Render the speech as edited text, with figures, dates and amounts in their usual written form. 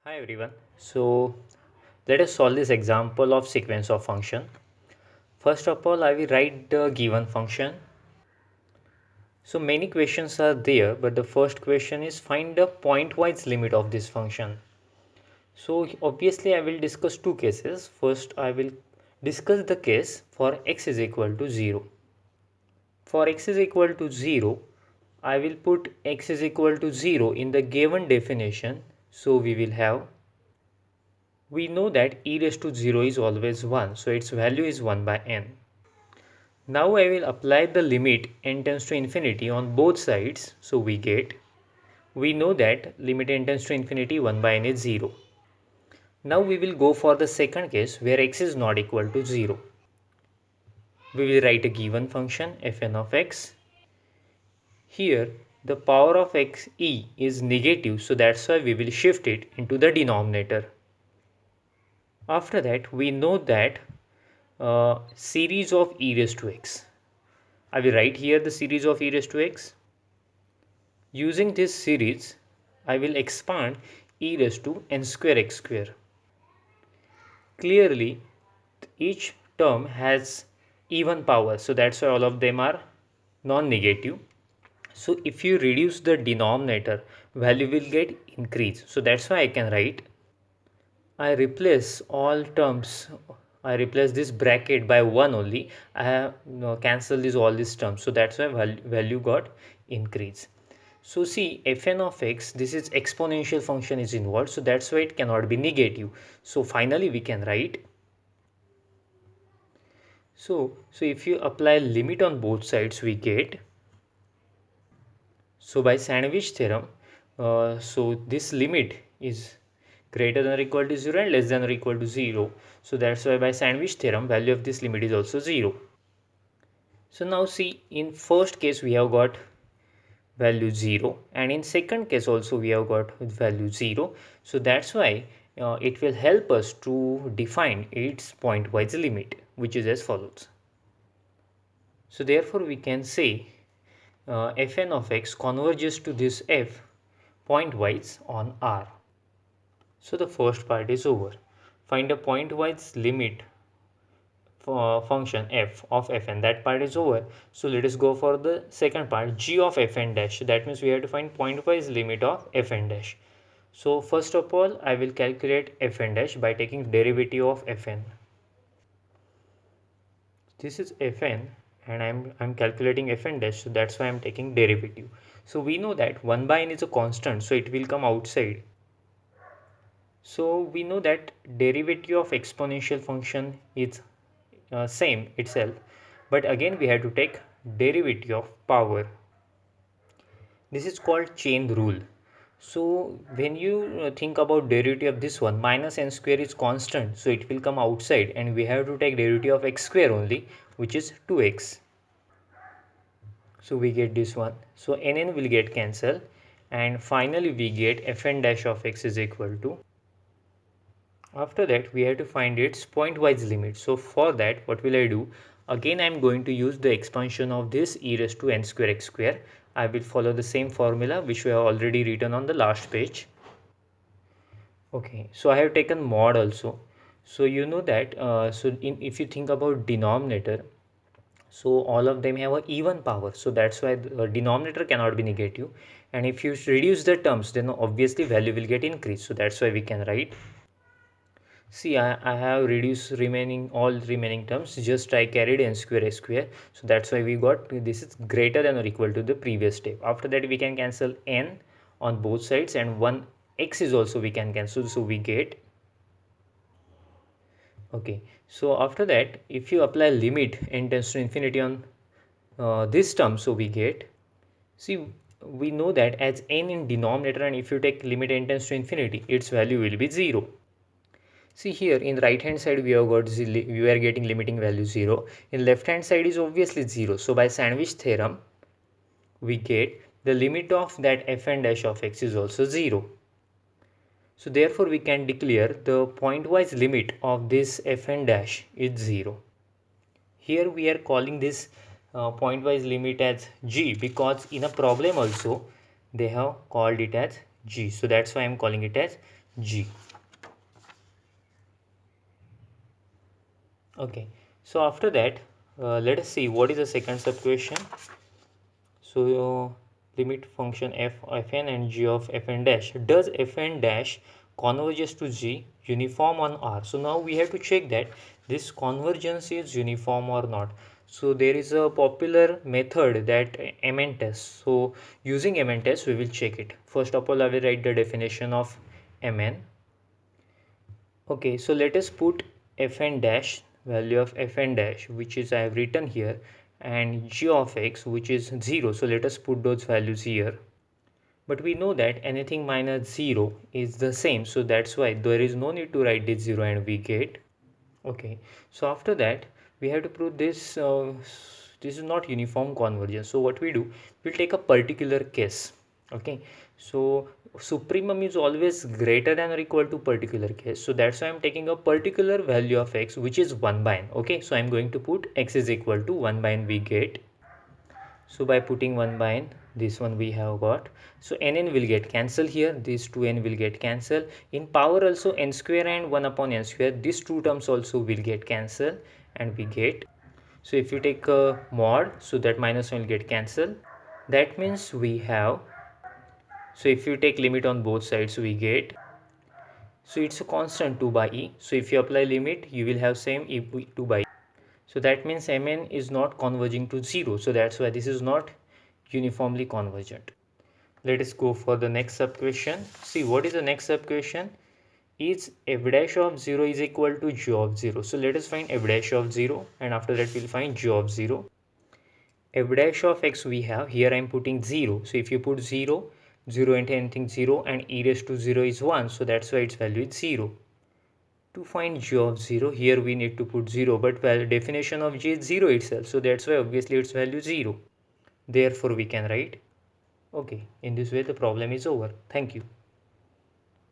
Hi everyone. So let us solve this example of sequence of function. First of all, I will write the given function. So many questions are there, but the first question is find the pointwise limit of this function. So obviously I will discuss two cases. First, I will discuss the case for x is equal to 0. For x is equal to 0, I will put x is equal to 0 in the given definition. So we will have, we know that e raised to 0 is always 1, so its value is 1 by n. Now I will apply the limit n tends to infinity on both sides, so we know that limit n tends to infinity 1 by n is 0. Now we will go for the second case where x is not equal to 0. We will write a given function fn of x. Here the power of x e is negative, so that's why we will shift it into the denominator. After that we know that series of e raised to x. I will write here the series of e raised to x. Using this series, I will expand e raised to n square x square. Clearly, each term has even power, so that's why all of them are non-negative. So if you reduce the denominator, value will get increased. So that's why I can write, I replace all terms, I replace this bracket by 1 only. I have cancelled all these terms, so that's why value got increased. So see, fn of x, this is exponential function is involved, so that's why it cannot be negative. So finally we can write, so if you apply limit on both sides, we get, so by sandwich theorem, so this limit is greater than or equal to 0 and less than or equal to 0. So that's why by sandwich theorem, value of this limit is also 0. So now see, in first case we have got value 0, and in second case also we have got value 0. So that's why it will help us to define its pointwise limit, which is as follows. So therefore we can say fn of x converges to this f pointwise on R. So the first part is over. Find a pointwise limit for function f of fn. That part is over. So let us go for the second part, g of fn dash. That means we have to find pointwise limit of fn dash. So first of all, I will calculate fn dash by taking derivative of fn. This is fn and I'm calculating fn dash, so that's why I'm taking derivative. So we know that 1 by n is a constant, so it will come outside. So we know that derivative of exponential function is same itself, but again we have to take derivative of power. This is called chain rule. So when you think about derivative of this one, minus n square is constant, so it will come outside and we have to take derivative of x square only, which is 2x. So we get this one. So nn will get cancelled, and finally we get fn dash of x is equal to, after that we have to find its pointwise limit. So for that, what will I do? Again I am going to use the expansion of this e raised to n square x square. I will follow the same formula which we have already written on the last page. Okay, so I have taken mod also. So you know that if you think about denominator, so all of them have a even power, so that's why the denominator cannot be negative, and if you reduce the terms, then obviously value will get increased. So that's why we can write, see, I have reduced remaining all remaining terms, just I carried n square x square, so that's why we got this is greater than or equal to the previous step. After that we can cancel n on both sides, and one x is also we can cancel, so we get, okay. So after that, if you apply limit n tends to infinity on this term, so we get, see, we know that as n in denominator, and if you take limit n tends to infinity, its value will be 0. See here in right hand side we have got we are getting limiting value 0. In left hand side is obviously 0. So by sandwich theorem we get the limit of that fn dash of x is also 0. So therefore we can declare the pointwise limit of this fn dash is 0. Here we are calling this pointwise limit as g, because in a problem also they have called it as g. So that's why I'm calling it as G. Okay, so after that, let us see what is the second sub question. So limit function fn and g of fn dash. Does fn dash converges to g uniform on R? So now we have to check that this convergence is uniform or not. So there is a popular method that MN test. So using MN test we will check it. First of all I will write the definition of MN. Okay, so let us put fn dash, value of fn dash, which is I have written here, and g of x, which is 0. So let us put those values here. But we know that anything minus 0 is the same. So that's why there is no need to write this 0 and we get. Okay, so after that, we have to prove this. This is not uniform convergence. So what we do, we'll take a particular case. Okay, so supremum is always greater than or equal to particular case. So that's why I'm taking a particular value of x, which is 1 by n. Okay, so I'm going to put x is equal to 1 by n we get. So by putting 1 by n, this one we have got. So nn will get cancelled here. These 2n will get cancelled. In power also n square and 1 upon n square. These two terms also will get cancelled and we get. So if you take a mod, so that minus 1 will get cancelled. That means we have. So if you take limit on both sides, we get. So it's a constant 2 by e. So if you apply limit, you will have same e 2 by e. So that means Mn is not converging to 0. So that's why this is not uniformly convergent. Let us go for the next sub question. See what is the next sub question? Is f dash of 0 is equal to g of 0. So let us find f dash of 0 and after that we'll find g of 0. F dash of x we have here I'm putting 0. So if you put 0, 0 into anything 0 and e raised to 0 is 1. So that's why its value is 0. To find g of 0, here we need to put 0, but well, definition of g is 0 itself, so that's why obviously its value is 0. Therefore we can write. Okay, in this way the problem is over. Thank you.